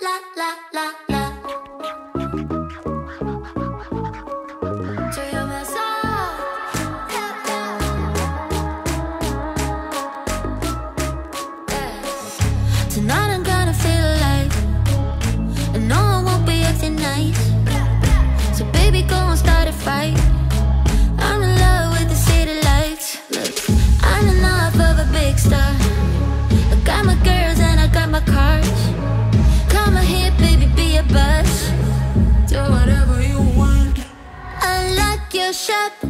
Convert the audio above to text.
la la la la. Soy yo tonight I'm gonna feel alive, and no one won't be acting nice. So baby, go and start a fight. I'm in love with the city lights. Look, I'm enough of a big star. I got my girls and I got my cars. Come on here, baby, be a buzz. Do whatever you want. I like your shop.